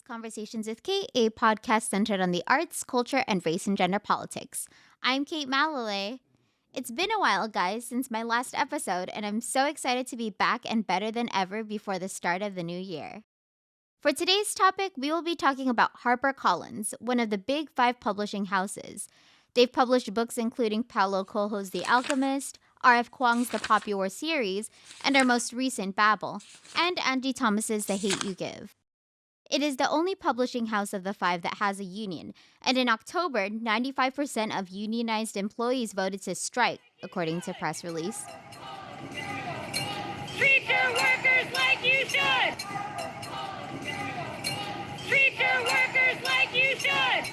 Conversations with Cait, a podcast centered on the arts, culture, and race and gender politics. I'm Cait Malalay. It's been a while, guys, since my last episode, and I'm so excited to be back and better than ever before the start of the new year. For today's topic, we will be talking about HarperCollins, one of the big 5 publishing houses. They've published books including Paulo Coelho's The Alchemist, R.F. Kuang's The Poppy War series, and our most recent Babel, and Angie Thomas's The Hate U Give. It is the only publishing house of the 5 that has a union, and in October, 95% of unionized employees voted to strike, according to a press release. Treat your workers like you should! Treat your workers like you should!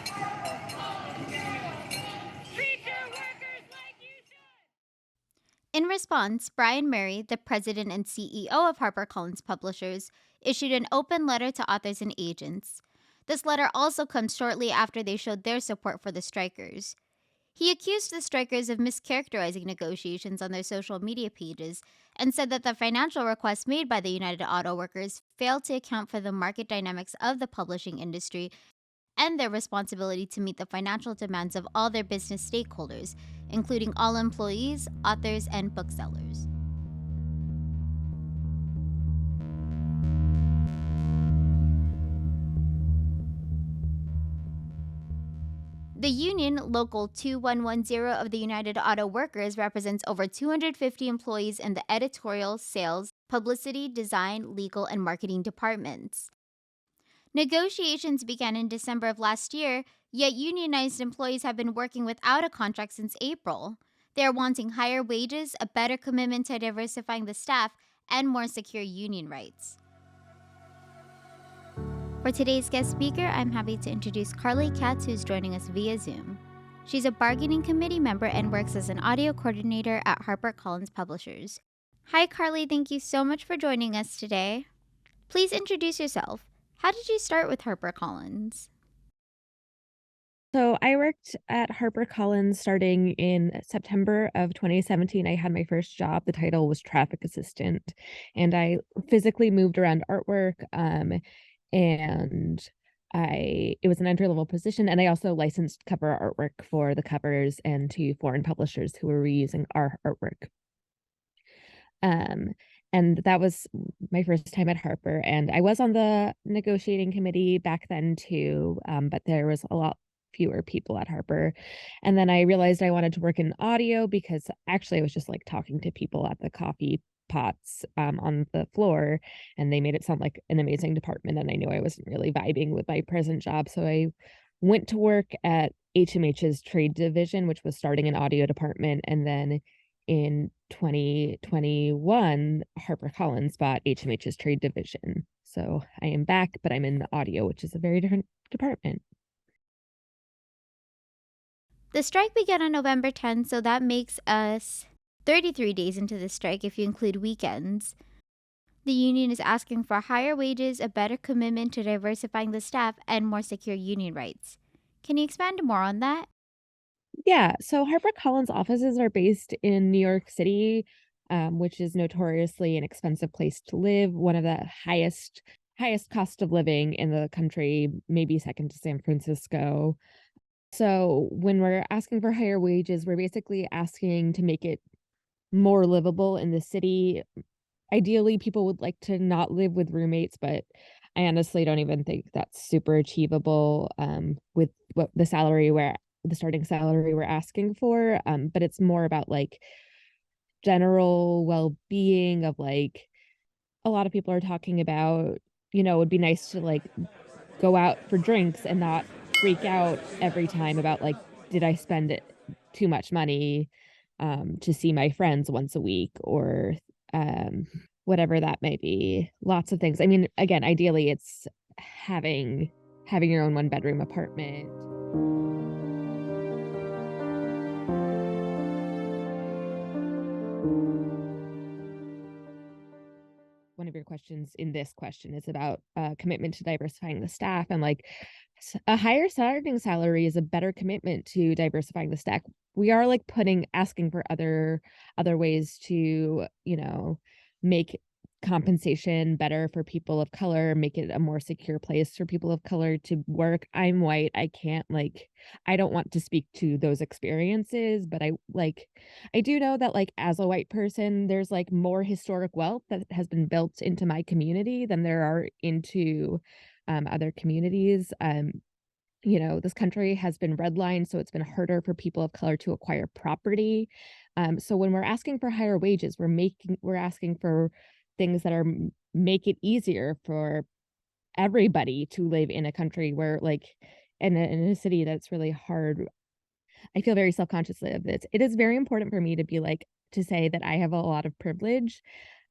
Treat your workers like you should! In response, Brian Murray, the president and CEO of HarperCollins Publishers, issued an open letter to authors and agents. This letter also comes shortly after they showed their support for the strikers. He accused the strikers of mischaracterizing negotiations on their social media pages and said that the financial requests made by the United Auto Workers failed to account for the market dynamics of the publishing industry and their responsibility to meet the financial demands of all their business stakeholders, including all employees, authors, and booksellers. The union, Local 2110 of the United Auto Workers, represents over 250 employees in the editorial, sales, publicity, design, legal, and marketing departments. Negotiations began in December of last year, yet unionized employees have been working without a contract since April. They are wanting higher wages, a better commitment to diversifying the staff, and more secure union rights. For today's guest speaker, I'm happy to introduce Carly Katz, who's joining us via Zoom. She's a bargaining committee member and works as an audio coordinator at HarperCollins Publishers. Hi, Carly. Thank you so much for joining us today. Please introduce yourself. How did you start with HarperCollins? So I worked at HarperCollins starting in September of 2017. I had my first job. The title was traffic assistant, and I physically moved around artwork. And it was an entry-level position, and I also licensed cover artwork for the covers and to foreign publishers who were reusing our artwork. And that was my first time at Harper, and I was on the negotiating committee back then too, but there was a lot fewer people at Harper. And then I realized I wanted to work in audio because actually I was just like talking to people at the coffee pots on the floor, and they made it sound like an amazing department, and I knew I wasn't really vibing with my present job, so I went to work at HMH's trade division, which was starting an audio department, and then in 2021 HarperCollins bought HMH's trade division, so I am back, but I'm in audio, which is a very different department. The strike began on November 10th, so that makes us 33 days into the strike if you include weekends. The union is asking for higher wages, a better commitment to diversifying the staff, and more secure union rights. Can you expand more on that? Yeah, so HarperCollins offices are based in New York City, which is notoriously an expensive place to live, one of the highest cost of living in the country, maybe second to San Francisco. So when we're asking for higher wages, we're basically asking to make it more livable in the city. Ideally, people would like to not live with roommates, but I honestly don't even think that's super achievable with what the starting salary we're asking for. But it's more about like general well-being of like a lot of people are talking about, it would be nice to like go out for drinks and not freak out every time about like, did I spend too much money to see my friends once a week or whatever that may be. Lots of things. I mean, again, ideally it's having your own 1-bedroom apartment. your questions in this question is about commitment to diversifying the staff. And like a higher starting salary is a better commitment to diversifying the staff. We are like asking for other ways to, make compensation better for people of color, make it a more secure place for people of color to work. I'm white. I don't want to speak to those experiences, but I do know that like as a white person, there's like more historic wealth that has been built into my community than there are into other communities. This country has been redlined, so it's been harder for people of color to acquire property. So when we're asking for higher wages, we're asking for things that make it easier for everybody to live in a country where like in a city that's really hard. I feel very self-conscious of this. It is very important for me to be like to say that I have a lot of privilege.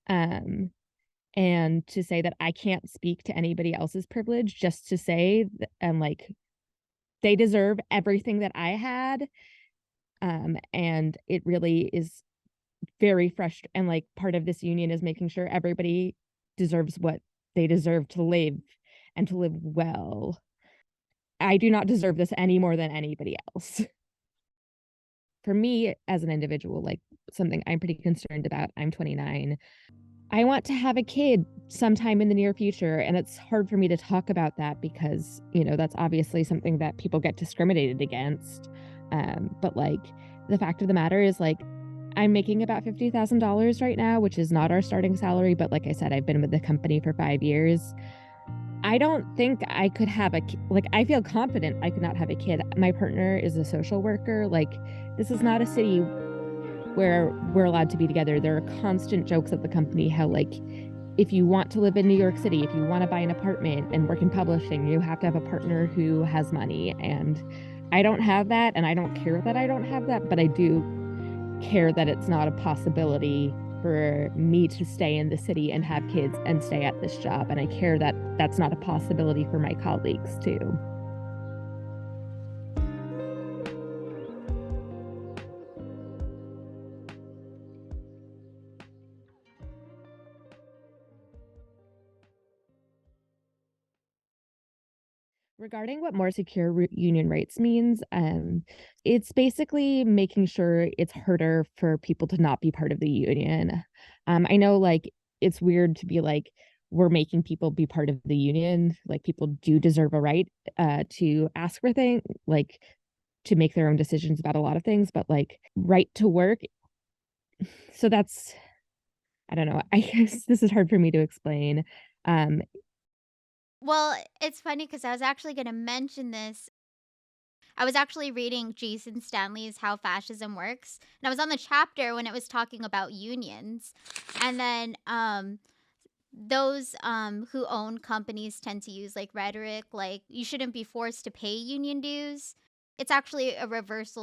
Um and to say that I can't speak to anybody else's privilege, just to say and like they deserve everything that I had. And it really is very frustrating. And like part of this union is making sure everybody deserves what they deserve to live and to live well. I do not deserve this any more than anybody else. For me as an individual, like something I'm pretty concerned about, I'm 29. I want to have a kid sometime in the near future. And it's hard for me to talk about that because, that's obviously something that people get discriminated against. But like the fact of the matter is like, I'm making about $50,000 right now, which is not our starting salary. But like I said, I've been with the company for 5 years. I don't think I could have like, I feel confident I could not have a kid. My partner is a social worker. Like, this is not a city where we're allowed to be together. There are constant jokes at the company how like if you want to live in New York City, if you want to buy an apartment and work in publishing, you have to have a partner who has money. And I don't have that, and I don't care that I don't have that, but I do care that it's not a possibility for me to stay in the city and have kids and stay at this job. And I care that that's not a possibility for my colleagues too. Regarding what more secure union rights means, it's basically making sure it's harder for people to not be part of the union. I know, like, it's weird to be like, we're making people be part of the union. Like, people do deserve a right to ask for things, like, to make their own decisions about a lot of things, but like, right to work. So I don't know. I guess this is hard for me to explain. Um, Well, it's funny because I was actually going to mention this. I was actually reading Jason Stanley's How Fascism Works, and I was on the chapter when it was talking about unions. And then those who own companies tend to use like rhetoric like you shouldn't be forced to pay union dues. It's actually a reverse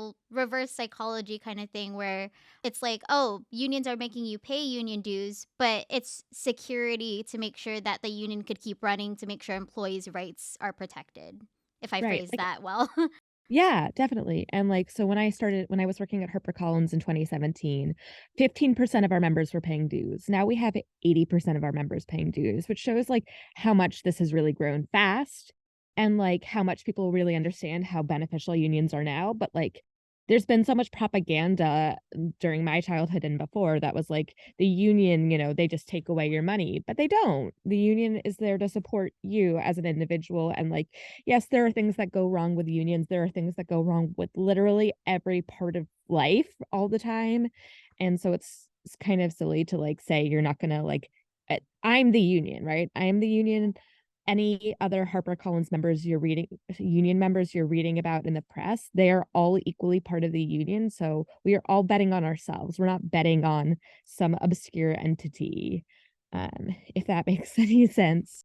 psychology kind of thing where it's like, oh, unions are making you pay union dues, but it's security to make sure that the union could keep running to make sure employees' rights are protected. If I right. phrase that well. Yeah, definitely. And like, so when I was working at HarperCollins in 2017, 15% of our members were paying dues. Now we have 80% of our members paying dues, which shows like how much this has really grown fast and like how much people really understand how beneficial unions are now. But like, there's been so much propaganda during my childhood and before that was like the union, they just take away your money, but they don't. The union is there to support you as an individual. And like, yes, there are things that go wrong with unions. There are things that go wrong with literally every part of life all the time. And so it's kind of silly to like say you're not going to like I'm the union, right? I am the union. Any other HarperCollins union members you're reading about in the press, they are all equally part of the union. So we are all betting on ourselves. We're not betting on some obscure entity, if that makes any sense.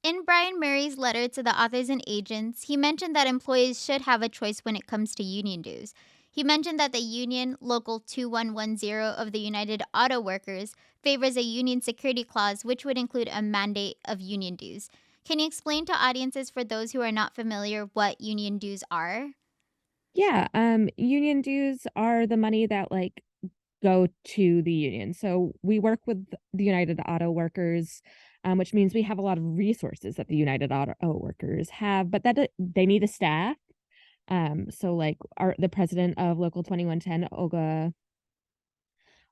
In Brian Murray's letter to the authors and agents, he mentioned that employees should have a choice when it comes to union dues. He mentioned that the union, Local 2110 of the United Auto Workers, favors a union security clause which would include a mandate of union dues. Can you explain to audiences for those who are not familiar what union dues are? Yeah, union dues are the money that like go to the union. So we work with the United Auto Workers, which means we have a lot of resources that the United Auto Workers have, but they need a staff. So like the president of Local 2110, Olga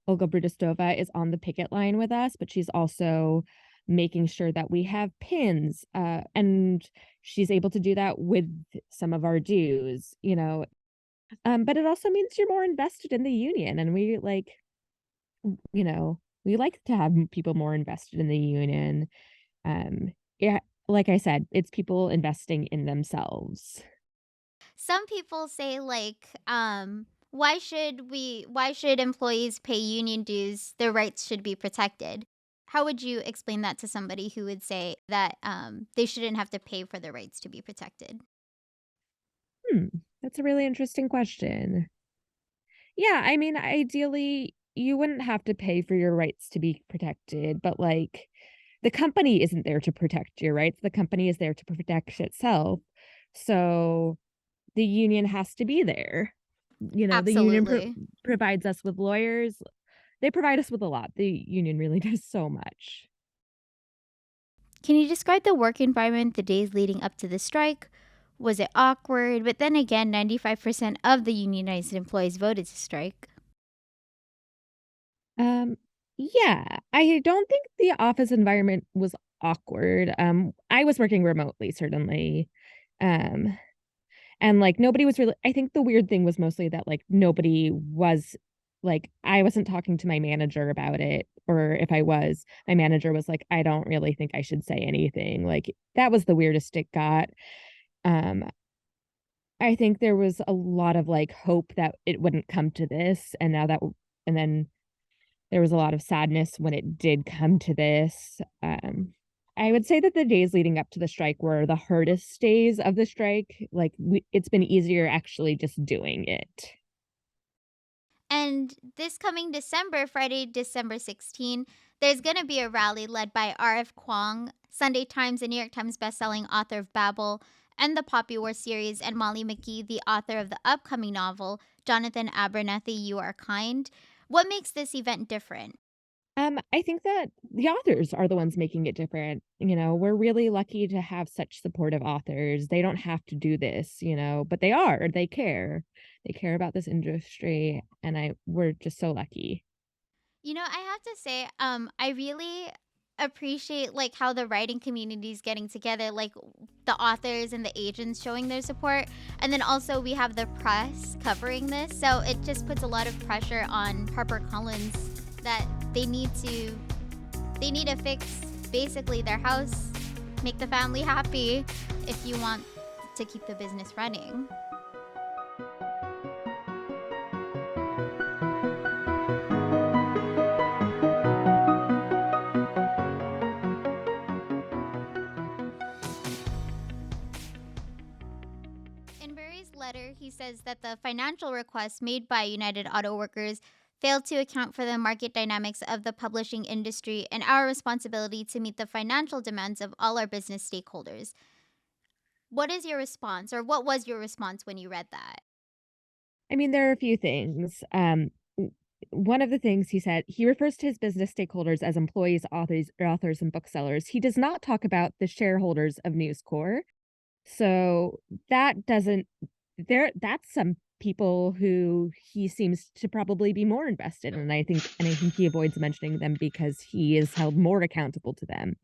Brudistova, is on the picket line with us, but she's also making sure that we have pins, and she's able to do that with some of our dues, but it also means you're more invested in the union, and we like to have people more invested in the union. Yeah, like I said, it's people investing in themselves. Some people say why should employees pay union dues? Their rights should be protected. How would you explain that to somebody who would say that they shouldn't have to pay for their rights to be protected? Hmm, that's a really interesting question. Yeah, I mean, ideally, you wouldn't have to pay for your rights to be protected, but like the company isn't there to protect your rights. The company is there to protect itself. So the union has to be there. The union Absolutely. provides us with lawyers. They provide us with a lot. The union really does so much. Can you describe the work environment the days leading up to the strike? Was it awkward? But then again, 95% of the unionized employees voted to strike. Um, yeah, I don't think the office environment was awkward. I was working remotely, certainly. Um, And, like, nobody was really I think the weird thing was mostly that, like, nobody was like, I wasn't talking to my manager about it, or if I was, my manager was like, "I don't really think I should say anything." Like, that was the weirdest it got. Um, I think there was a lot of, like, hope that it wouldn't come to this, and now that w and then there was a lot of sadness when it did come to this. I would say that the days leading up to the strike were the hardest days of the strike. Like, it's been easier actually just doing it. And this coming December, Friday, December 16, there's going to be a rally led by R.F. Kuang, Sunday Times and New York Times bestselling author of Babel and the Poppy War series, and Molly McGee, the author of the upcoming novel, Jonathan Abernathy, You Are Kind. What makes this event different? I think that the authors are the ones making it different. We're really lucky to have such supportive authors. They don't have to do this, but they are. They care. They care about this industry, and we're just so lucky. I have to say, I really appreciate how the writing community is getting together, the authors and the agents showing their support, and then also we have the press covering this. So it just puts a lot of pressure on HarperCollins that they need to fix basically their house, make the family happy if you want to keep the business running. In Barry's letter, he says that the financial requests made by United Auto Workers failed to account for the market dynamics of the publishing industry and our responsibility to meet the financial demands of all our business stakeholders. What is your response, or what was your response when you read that? I mean, there are a few things. One of the things he said, he refers to his business stakeholders as employees, authors, and booksellers. He does not talk about the shareholders of News Corp. So that doesn't that's some people who he seems to probably be more invested in. And I think he avoids mentioning them because he is held more accountable to them.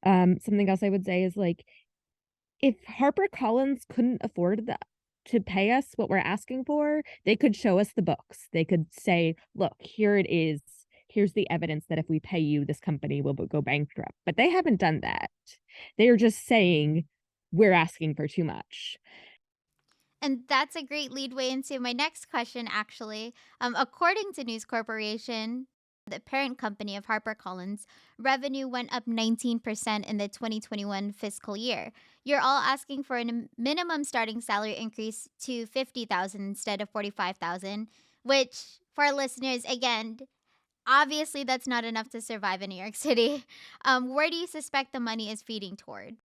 Something else I would say is like if HarperCollins couldn't afford to pay us what we're asking for, they could show us the books. They could say, "Look, here it is. Here's the evidence that if we pay you, this company will go bankrupt." But they haven't done that. They are just saying, "We're asking for too much." And that's a great leadway into my next question, actually. According to News Corporation, the parent company of HarperCollins, revenue went up 19% in the 2021 fiscal year. You're all asking for a minimum starting salary increase to 50,000 instead of 45,000, which for our listeners, again, obviously that's not enough to survive in New York City. Where do you suspect the money is feeding toward?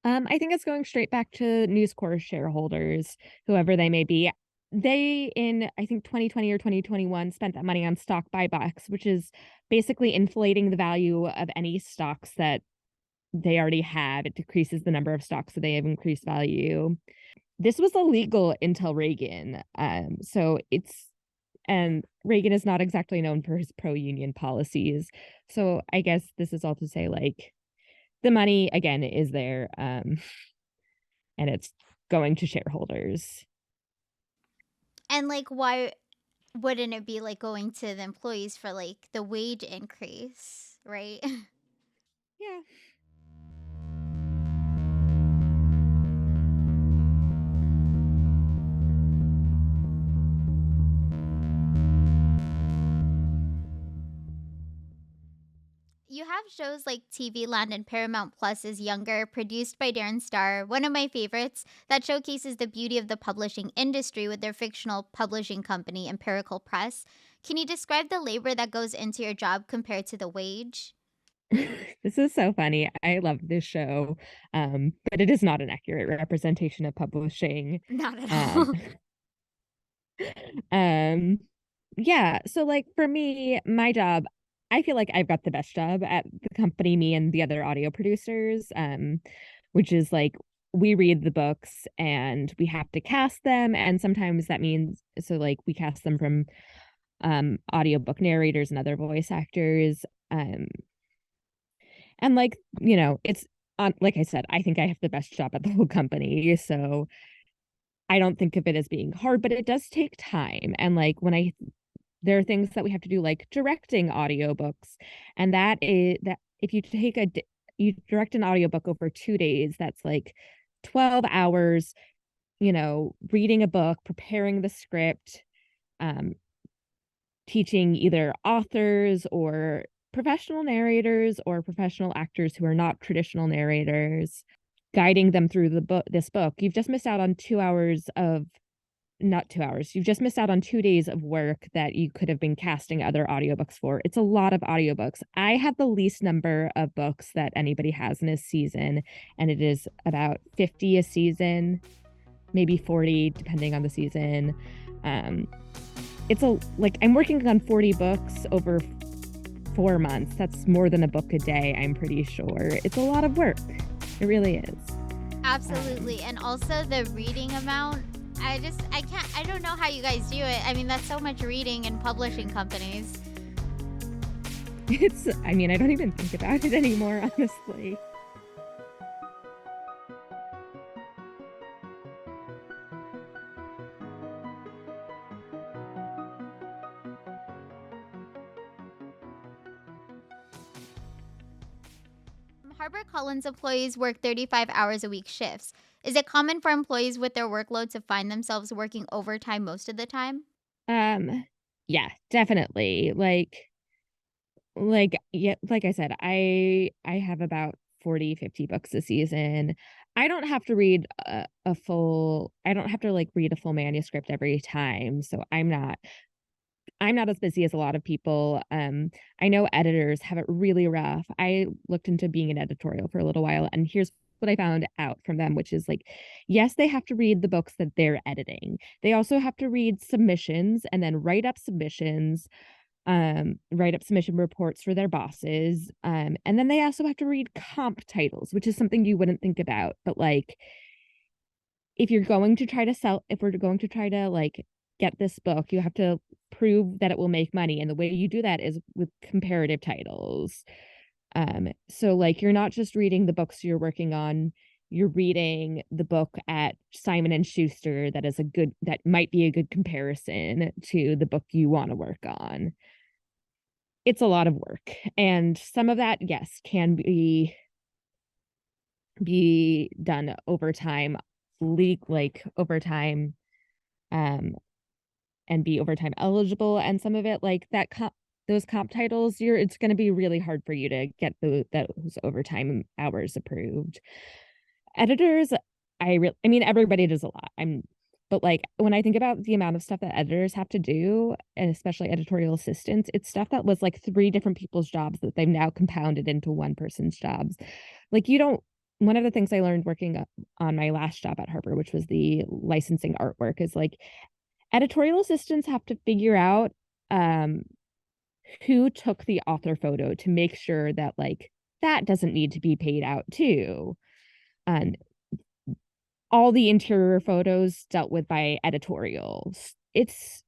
I think it's going straight back to News Corp shareholders, whoever they may be. they in I think 2020 or 2021 spent that money on stock buybacks, which is basically inflating the value of any stocks that they already have. It decreases the number of stocks that they have increased value. This was illegal until Reagan. And Reagan is not exactly known for his pro-union policies. So I guess this is all to say, like, the money again is there, and it's going to shareholders. And like, why wouldn't it be like going to the employees for like the wage increase, right? Yeah. You have shows like TV Land and Paramount Plus is Younger, produced by Darren Star, one of my favorites, that showcases the beauty of the publishing industry with their fictional publishing company, Empirical Press. Can you describe the labor that goes into your job compared to the wage? This is so funny. I love this show, but it is not an accurate representation of publishing. Not at Um, all. um, yeah. So, like, for me, my job, I feel like I've got the best job at the company, me and the other audio producers, which is like we read the books and we have to cast them. And sometimes that means, so like, we cast them from audiobook narrators and other voice actors. And like, it's on, like I said, I think I have the best job at the whole company. So I don't think of it as being hard, but it does take time. And like there are things that we have to do, like directing audiobooks. And that is that if you you direct an audiobook over 2 days, that's like 12 hours, reading a book, preparing the script, um, teaching either authors or professional narrators or professional actors who are not traditional narrators, guiding them through this book. You've just missed out on 2 hours of not 2 hours. You've just missed out on 2 days of work that you could have been casting other audiobooks for. It's a lot of audiobooks. I have the least number of books that anybody has in a season, and it is about 50 a season, maybe 40, depending on the season. I'm working on 40 books over 4 months. That's more than a book a day, I'm pretty sure. It's a lot of work. It really is. Absolutely. And also the reading amount. I don't know how you guys do it. I mean, that's so much reading in publishing companies. I don't even think about it anymore, honestly. HarperCollins employees work 35 hours a week shifts. Is it common for employees with their workload to find themselves working overtime most of the time? Um, yeah, definitely. Yeah, like I said, I have about 40, 50 books a season. I don't have to read I don't have to like read a full manuscript every time. So I'm not as busy as a lot of people. I know editors have it really rough. I looked into being an editorial for a little while, and here's what I found out from them, which is like, yes, they have to read the books that they're editing. They also have to read submissions and then write up submission reports for their bosses. And then they also have to read comp titles, which is something you wouldn't think about. But like, if we're going to try to like get this book, you have to prove that it will make money. And the way you do that is with comparative titles. So like, you're not just reading the books you're working on, you're reading the book at Simon and Schuster that might be a good comparison to the book you want to work on. It's a lot of work, and some of that, yes, can be done over time, overtime, um and be overtime eligible. And some of it, like those comp titles, it's going to be really hard for you to get those overtime hours approved. Editors, everybody does a lot. But like, when I think about the amount of stuff that editors have to do, and especially editorial assistants, it's stuff that was like 3 different people's jobs that they've now compounded into one person's jobs. Like, one of the things I learned working on my last job at Harper, which was the licensing artwork, is like, editorial assistants have to figure out um, who took the author photo to make sure that like that doesn't need to be paid out too. And all the interior photos dealt with by editorials. It's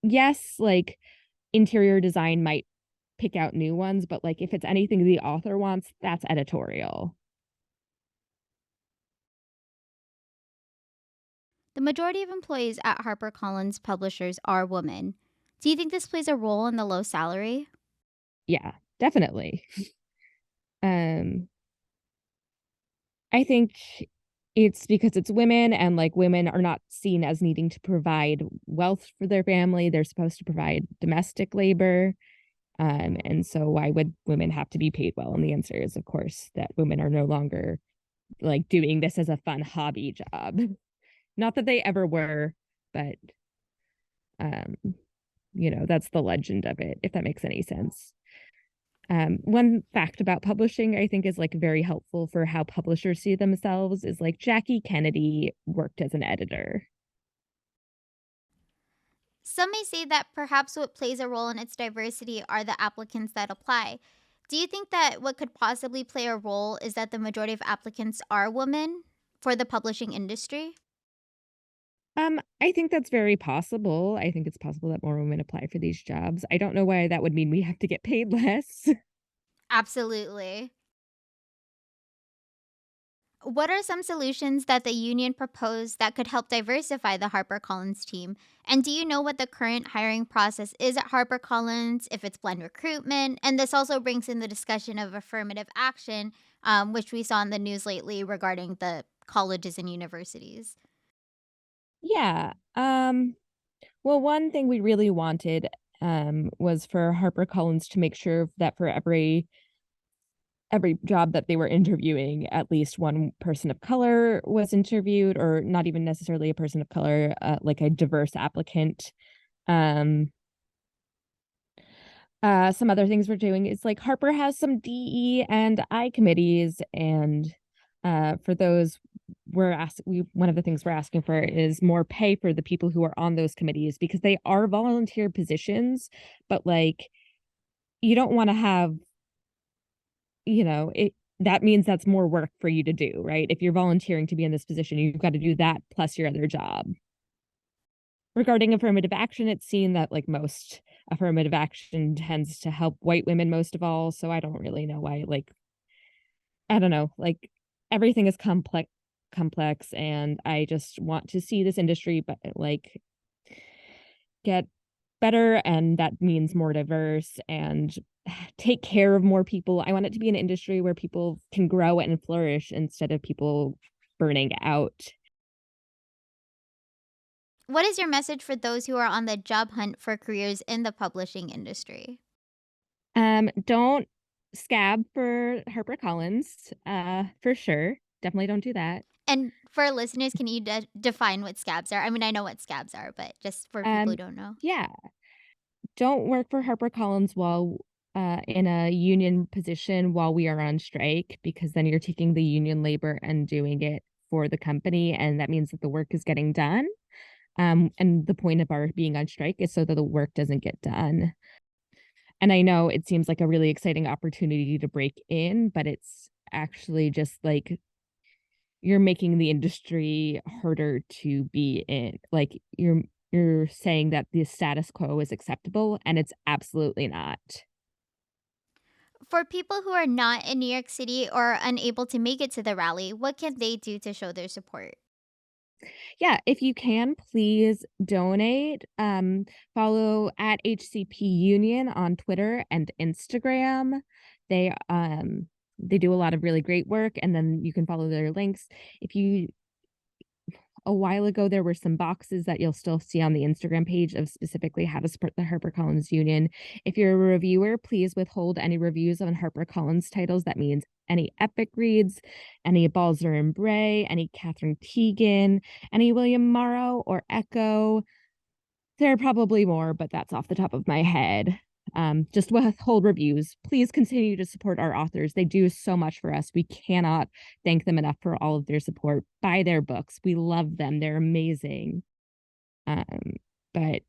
yes, like interior design might pick out new ones, but like if it's anything the author wants, that's editorial. The majority of employees at HarperCollins publishers are women. Do you think this plays a role in the low salary? Yeah, definitely. Um, I think it's because it's women and like women are not seen as needing to provide wealth for their family. They're supposed to provide domestic labor. And so why would women have to be paid well? And the answer is, of course, that women are no longer like doing this as a fun hobby job. Not that they ever were, but um, that's the legend of it, if that makes any sense. One fact about publishing I think is like very helpful for how publishers see themselves is like Jackie Kennedy worked as an editor. Some may say that perhaps what plays a role in its diversity are the applicants that apply. Do you think that what could possibly play a role is that the majority of applicants are women for the publishing industry? I think that's very possible. I think it's possible that more women apply for these jobs. I don't know why that would mean we have to get paid less. Absolutely. What are some solutions that the union proposed that could help diversify the HarperCollins team? And do you know what the current hiring process is at HarperCollins, if it's blend recruitment? And this also brings in the discussion of affirmative action, which we saw in the news lately regarding the colleges and universities. Yeah. Well, one thing we really wanted was for HarperCollins to make sure that for every job that they were interviewing, at least one person of color was interviewed, or not even necessarily a person of color, like a diverse applicant. Um, some other things we're doing is like Harper has some DE and I committees, and for those one of the things we're asking for is more pay for the people who are on those committees because they are volunteer positions, but like you don't want to have it that means that's more work for you to do, right? If you're volunteering to be in this position, you've got to do that plus your other job. Regarding affirmative action, it's seen that like most affirmative action tends to help white women most of all. So I don't really know why, like, I don't know, like everything is complex and I just want to see this industry but like get better, and that means more diverse and take care of more people. I want it to be an industry where people can grow and flourish instead of people burning out. What is your message for those who are on the job hunt for careers in the publishing industry? Don't scab for HarperCollins, for sure. Definitely don't do that. And for listeners, can you define what scabs are? I mean, I know what scabs are, but just for people who Um, don't know. yeah, don't work for HarperCollins while in a union position while we are on strike, because then you're taking the union labor and doing it for the company, and that means that the work is getting done. And the point of our being on strike is so that the work doesn't get done. And I know it seems like a really exciting opportunity to break in, but it's actually just like you're making the industry harder to be in. Like you're saying that the status quo is acceptable, and it's absolutely not. For people who are not in New York City or unable to make it to the rally, what can they do to show their support? Yeah, if you can, please donate. Follow at HCP Union on Twitter and Instagram. They do a lot of really great work, and then you can follow their links. If you A while ago there were some boxes that you'll still see on the Instagram page of specifically how to support the HarperCollins Union. If you're a reviewer, please withhold any reviews on HarperCollins titles. That means any epic reads, any Balzer and Bray, any Catherine Teagan, any William Morrow or Echo. There are probably more, but that's off the top of my head. Just withhold reviews. Please continue to support our authors. They do so much for us. We cannot thank them enough for all of their support. Buy their books. We love them. They're amazing. Um, but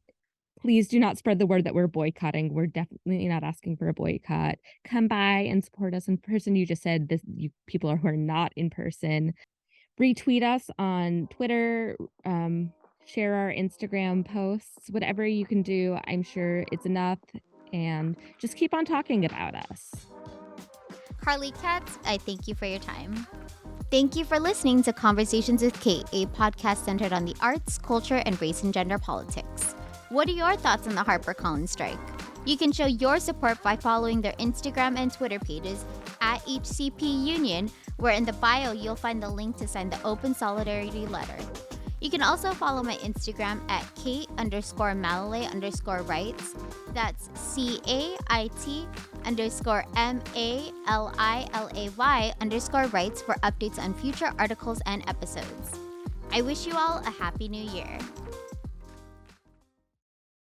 please do not spread the word that we're boycotting. We're definitely not asking for a boycott. Come by and support us in person. You just said this, you people who are not in person. Retweet us on Twitter, share our Instagram posts, whatever you can do. I'm sure it's enough. And just keep on talking about us. Carly Katz, I thank you for your time. Thank you for listening to Conversations with Cait, a podcast centered on the arts, culture, and race and gender politics. What are your thoughts on the HarperCollins strike? You can show your support by following their Instagram and Twitter pages at HCP Union, where in the bio you'll find the link to sign the open solidarity letter. You can also follow my Instagram at Cait_Malalay_rights. That's CAIT_MALILAY_rights for updates on future articles and episodes. I wish you all a happy new year.